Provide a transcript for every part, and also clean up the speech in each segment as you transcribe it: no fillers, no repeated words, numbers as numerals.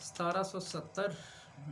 1770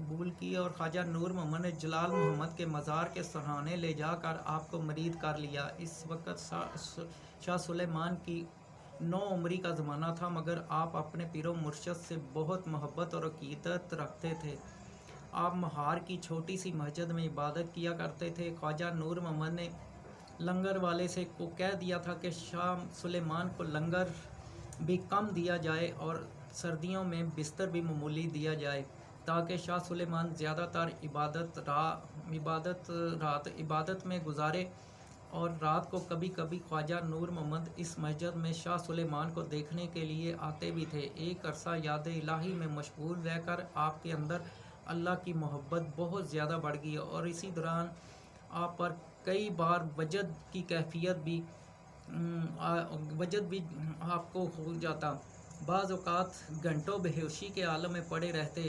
قبول کی اور خواجہ نور محمد نے جلال محمد کے مزار کے سرانے لے جا کر آپ کو مرید کر لیا۔ اس وقت شاہ سلیمان کی 9 عمری کا زمانہ تھا، مگر آپ اپنے پیر و مرشد سے بہت محبت اور عقیدت رکھتے تھے۔ آپ مہار کی چھوٹی سی مسجد میں عبادت کیا کرتے تھے۔ خواجہ نور محمد نے لنگر والے سے کو کہہ دیا تھا کہ شاہ سلیمان کو لنگر بھی کم دیا جائے اور سردیوں میں بستر بھی معمولی دیا جائے، تاکہ شاہ سلیمان زیادہ تر عبادت میں گزارے۔ اور رات کو کبھی کبھی خواجہ نور محمد اس مسجد میں شاہ سلیمان کو دیکھنے کے لیے آتے بھی تھے۔ ایک عرصہ یاد الہی میں مشغول رہ کر آپ کے اندر اللہ کی محبت بہت زیادہ بڑھ گئی، اور اسی دوران آپ پر کئی بار وجد کی کیفیت بھی آپ کو ہو جاتا۔ بعض اوقات گھنٹوں بے ہوشی کے عالم میں پڑے رہتے۔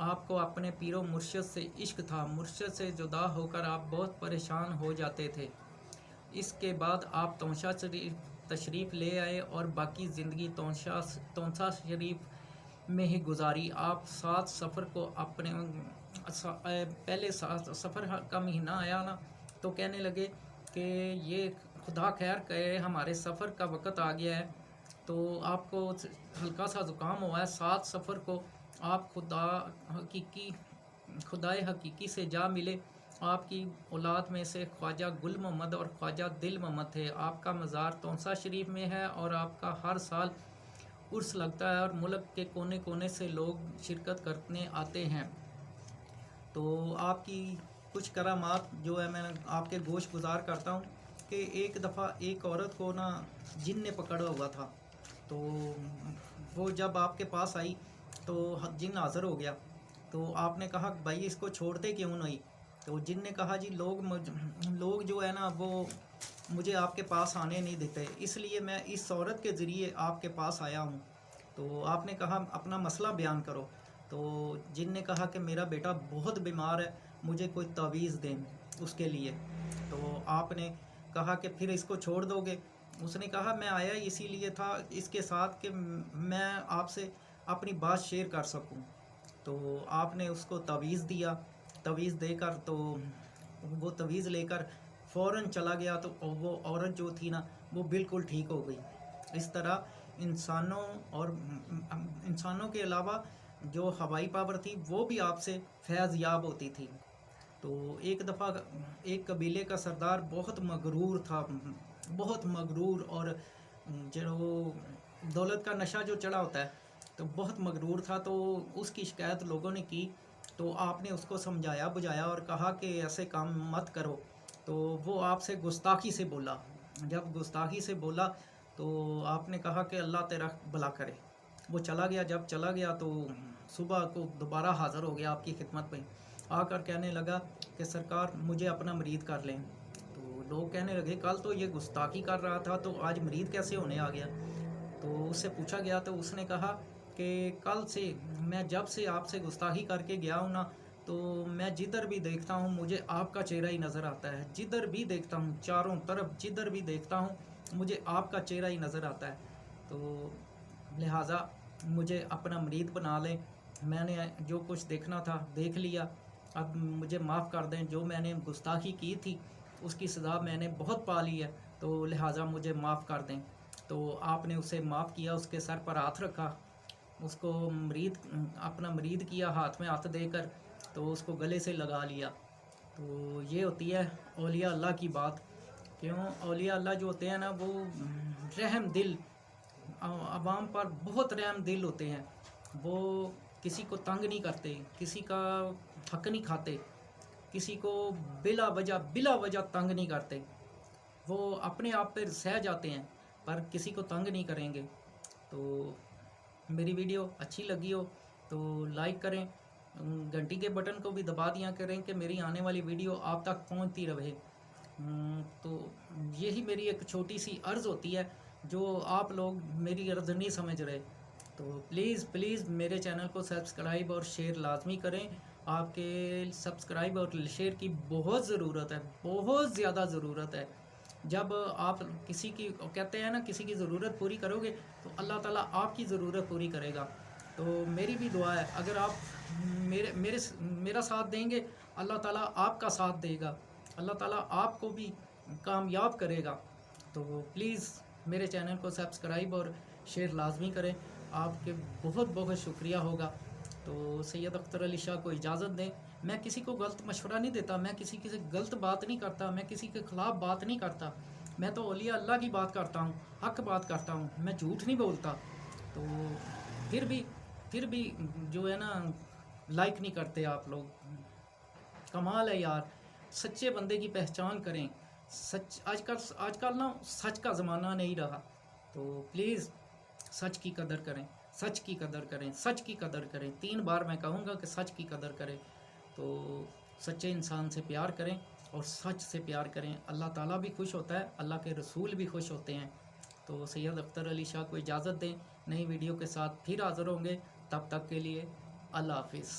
آپ کو اپنے پیر و مرشد سے عشق تھا۔ مرشد سے جدا ہو کر آپ بہت پریشان ہو جاتے تھے۔ اس کے بعد آپ تونشہ تشریف لے آئے اور باقی زندگی تونسا شریف میں ہی گزاری۔ آپ 7 صفر کو پہلے سفر کا مہینہ آیا نا، تو کہنے لگے کہ یہ خدا خیر کرے، ہمارے سفر کا وقت آ گیا ہے، تو آپ کو ہلکا سا زکام ہوا ہے۔ 7 صفر کو آپ خدائے حقیقی سے جا ملے۔ آپ کی اولاد میں سے خواجہ گل محمد اور خواجہ دل محمد تھے۔ آپ کا مزار تونسا شریف میں ہے اور آپ کا ہر سال عرس لگتا ہے اور ملک کے کونے کونے سے لوگ شرکت کرنے آتے ہیں۔ تو آپ کی کچھ کرامات جو ہے میں آپ کے گوش گزار کرتا ہوں کہ ایک دفعہ ایک عورت کو نا جن نے پکڑا ہوا تھا، تو وہ جب آپ کے پاس آئی تو جن حاضر ہو گیا، تو آپ نے کہا بھائی اس کو چھوڑتے کیوں نہیں؟ تو جن نے کہا جی لوگ جو ہے نا وہ مجھے آپ کے پاس آنے نہیں دیتے، اس لیے میں اس عورت کے ذریعے آپ کے پاس آیا ہوں۔ تو آپ نے کہا اپنا مسئلہ بیان کرو۔ تو جن نے کہا کہ میرا بیٹا بہت بیمار ہے، مجھے کوئی تعویذ دیں اس کے لیے۔ تو آپ نے کہا کہ پھر اس کو چھوڑ دو گے؟ اس نے کہا میں آیا اسی لیے تھا اس کے ساتھ کہ میں آپ سے اپنی بات شیئر کر سکوں۔ تو آپ نے اس کو تعویذ دیا، تعویذ دے کر تو وہ تعویذ لے کر فوراً چلا گیا، تو وہ عورت جو تھی نا وہ بالکل ٹھیک ہو گئی۔ اس طرح انسانوں کے علاوہ جو ہوائی پاور تھی وہ بھی آپ سے فیض یاب ہوتی تھی۔ تو ایک دفعہ ایک قبیلے کا سردار بہت مغرور تھا، بہت مغرور، اور جو دولت کا نشہ جو چڑھا ہوتا ہے تو بہت مغرور تھا۔ تو اس کی شکایت لوگوں نے کی، تو آپ نے اس کو سمجھایا بجھایا اور کہا کہ ایسے کام مت کرو۔ تو وہ آپ سے گستاخی سے بولا۔ جب گستاخی سے بولا تو آپ نے کہا کہ اللہ تیرا بھلا کرے۔ وہ چلا گیا۔ جب چلا گیا تو صبح کو دوبارہ حاضر ہو گیا آپ کی خدمت میں، آ کر کہنے لگا کہ سرکار مجھے اپنا مرید کر لیں۔ تو لوگ کہنے لگے کل تو یہ گستاخی کر رہا تھا، تو آج مرید کیسے ہونے آ گیا؟ تو اس سے پوچھا گیا تو اس نے کہا کہ کل سے میں جب سے آپ سے گستاخی کر کے گیا ہوں نا، تو میں جدھر بھی دیکھتا ہوں مجھے آپ کا چہرہ ہی نظر آتا ہے، جدھر بھی دیکھتا ہوں، چاروں طرف جدھر بھی دیکھتا ہوں مجھے آپ کا چہرہ ہی نظر آتا ہے۔ تو لہٰذا مجھے اپنا مرید بنا لیں، میں نے جو کچھ دیکھنا تھا دیکھ لیا، اب مجھے معاف کر دیں، جو میں نے گستاخی کی تھی اس کی سزا میں نے بہت پا لی ہے، تو لہٰذا مجھے معاف کر دیں۔ تو آپ نے اسے معاف کیا، اس کے سر پر ہاتھ رکھا، اس کو اپنا مرید کیا ہاتھ میں ہاتھ دے کر، تو اس کو گلے سے لگا لیا۔ تو یہ ہوتی ہے اولیاء اللہ کی بات۔ کیوں اولیاء اللہ جو ہوتے ہیں نا وہ رحم دل، عوام پر بہت رحم دل ہوتے ہیں۔ وہ کسی کو تنگ نہیں کرتے، کسی کا حق نہیں کھاتے، کسی کو بلا وجہ تنگ نہیں کرتے۔ وہ اپنے آپ پہ سہ جاتے ہیں پر کسی کو تنگ نہیں کریں گے۔ تو میری ویڈیو اچھی لگی ہو تو لائک کریں، گھنٹی کے بٹن کو بھی دبا دیا کریں کہ میری آنے والی ویڈیو آپ تک پہنچتی رہے۔ تو یہی میری ایک چھوٹی سی عرض ہوتی ہے جو آپ لوگ میری عرض نہیں سمجھ رہے۔ تو پلیز میرے چینل کو سبسکرائب اور شیئر لازمی کریں۔ آپ کے سبسکرائب اور شیئر کی بہت ضرورت ہے، بہت زیادہ ضرورت ہے۔ جب آپ کسی کی کہتے ہیں نا کسی کی ضرورت پوری کرو گے تو اللہ تعالیٰ آپ کی ضرورت پوری کرے گا۔ تو میری بھی دعا ہے اگر آپ میرا ساتھ دیں گے اللہ تعالیٰ آپ کا ساتھ دے گا، اللہ تعالیٰ آپ کو بھی کامیاب کرے گا۔ تو پلیز میرے چینل کو سبسکرائب اور شیئر لازمی کریں، آپ کے بہت بہت شکریہ ہوگا۔ تو سید اختر علی شاہ کو اجازت دیں، میں کسی کو غلط مشورہ نہیں دیتا، میں کسی سے غلط بات نہیں کرتا، میں کسی کے خلاف بات نہیں کرتا، میں تو اولیاء اللہ کی بات کرتا ہوں، حق بات کرتا ہوں، میں جھوٹ نہیں بولتا۔ تو پھر بھی جو ہے نا لائک نہیں کرتے آپ لوگ، کمال ہے یار، سچے بندے کی پہچان کریں، سچ آج کل نا سچ کا زمانہ نہیں رہا، تو پلیز سچ کی قدر کریں، سچ کی قدر کریں، سچ کی قدر کریں، 3 بار میں کہوں گا کہ سچ کی قدر کریں۔ تو سچے انسان سے پیار کریں اور سچ سے پیار کریں، اللہ تعالیٰ بھی خوش ہوتا ہے، اللہ کے رسول بھی خوش ہوتے ہیں۔ تو سید اختر علی شاہ کو اجازت دیں، نئی ویڈیو کے ساتھ پھر حاضر ہوں گے، تب تک کے لیے اللہ حافظ۔